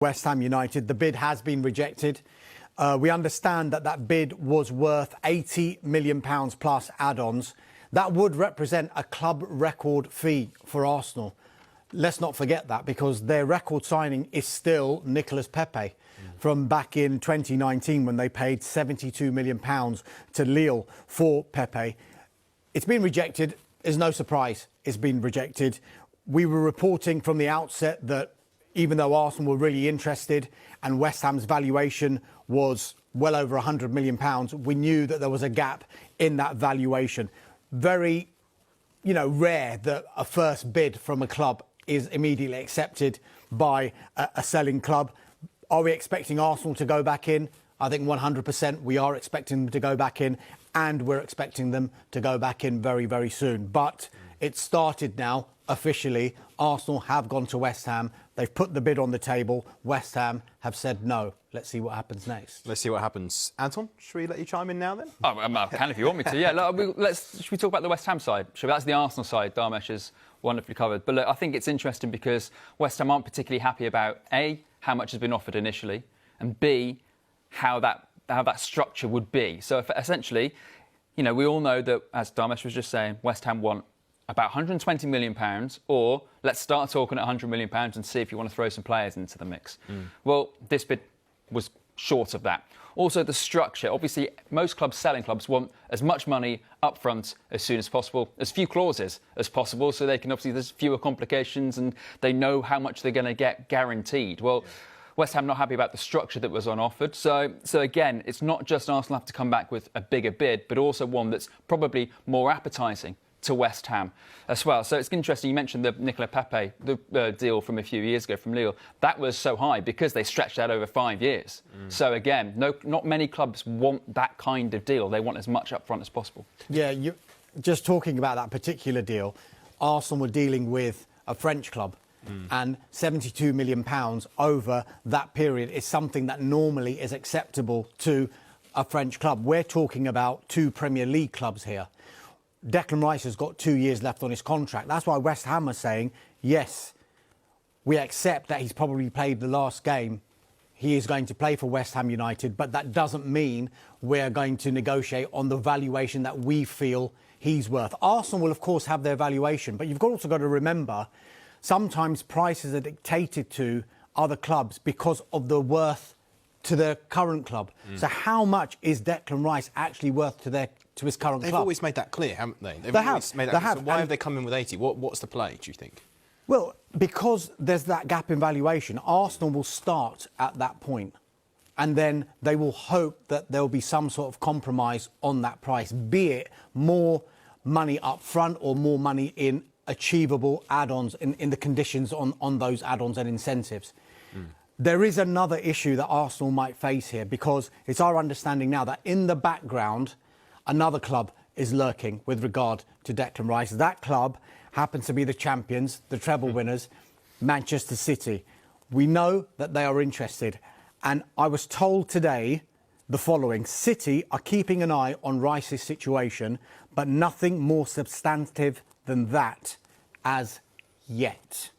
West Ham United. The bid has been rejected. We understand that that bid was worth £80 million plus add-ons. That would represent a club record fee for Arsenal. Let's not forget that, because their record signing is still Nicolas Pepe from back in 2019 when they paid £72 million to Lille for Pepe. It's been rejected. It's no surprise it's been rejected. We were reporting from the outset that even though Arsenal were really interested and West Ham's valuation was well over £100 million, we knew that there was a gap in that valuation. Very, rare that a first bid from a club is immediately accepted by a selling club. Are we expecting Arsenal to go back in? I think 100% we are expecting them to go back in, and we're expecting them to go back in very, very soon. But it started now, officially. Arsenal have gone to West Ham. They've put the bid on the table. West Ham have said no. Let's see what happens next. Let's see what happens. Anton, should we let you chime in now then? Oh, I can if you want me to. Yeah, look, should we talk about the West Ham side? That's the Arsenal side. Dharmesh has wonderfully covered. But look, I think it's interesting because West Ham aren't particularly happy about A, how much has been offered initially, and B, how that structure would be. So essentially, we all know that, as Dharmesh was just saying, West Ham want about £120 million, or let's start talking at £100 million and see if you want to throw some players into the mix. Well, this bid was short of that. Also, the structure. Obviously, most selling clubs want as much money up front as soon as possible, as few clauses as possible, so they can there's fewer complications and they know how much they're going to get guaranteed. Well, West Ham not happy about the structure that was on offered. So again, it's not just Arsenal have to come back with a bigger bid, but also one that's probably more appetising to West Ham as well. So it's interesting, you mentioned the Nicolas Pepe the deal from a few years ago from Lille. That was so high because they stretched out over 5 years. So again, not many clubs want that kind of deal. They want as much up front as possible. Yeah, just talking about that particular deal, Arsenal were dealing with a French club. And £72 million over that period is something that normally is acceptable to a French club. We're talking about two Premier League clubs here. Declan Rice has got 2 years left on his contract. That's why West Ham are saying, yes, we accept that he's probably played the last game. He is going to play for West Ham United, but that doesn't mean we're going to negotiate on the valuation that we feel he's worth. Arsenal will, of course, have their valuation, but you've also got to remember sometimes prices are dictated to other clubs because of the worth to their current club. So how much is Declan Rice actually worth to his current club? They've always made that clear, haven't they? They have. So why have they come in with 80? What's the play, do you think? Well, because there's that gap in valuation, Arsenal will start at that point, and then they will hope that there will be some sort of compromise on that price, be it more money up front or more money in achievable add-ons in the conditions on those add-ons and incentives. There is another issue that Arsenal might face here, because it's our understanding now that in the background another club is lurking with regard to Declan Rice. That club happens to be the champions, the treble winners, Manchester City. We know that they are interested, and I was told today the following: City are keeping an eye on Rice's situation, but nothing more substantive than that as yet.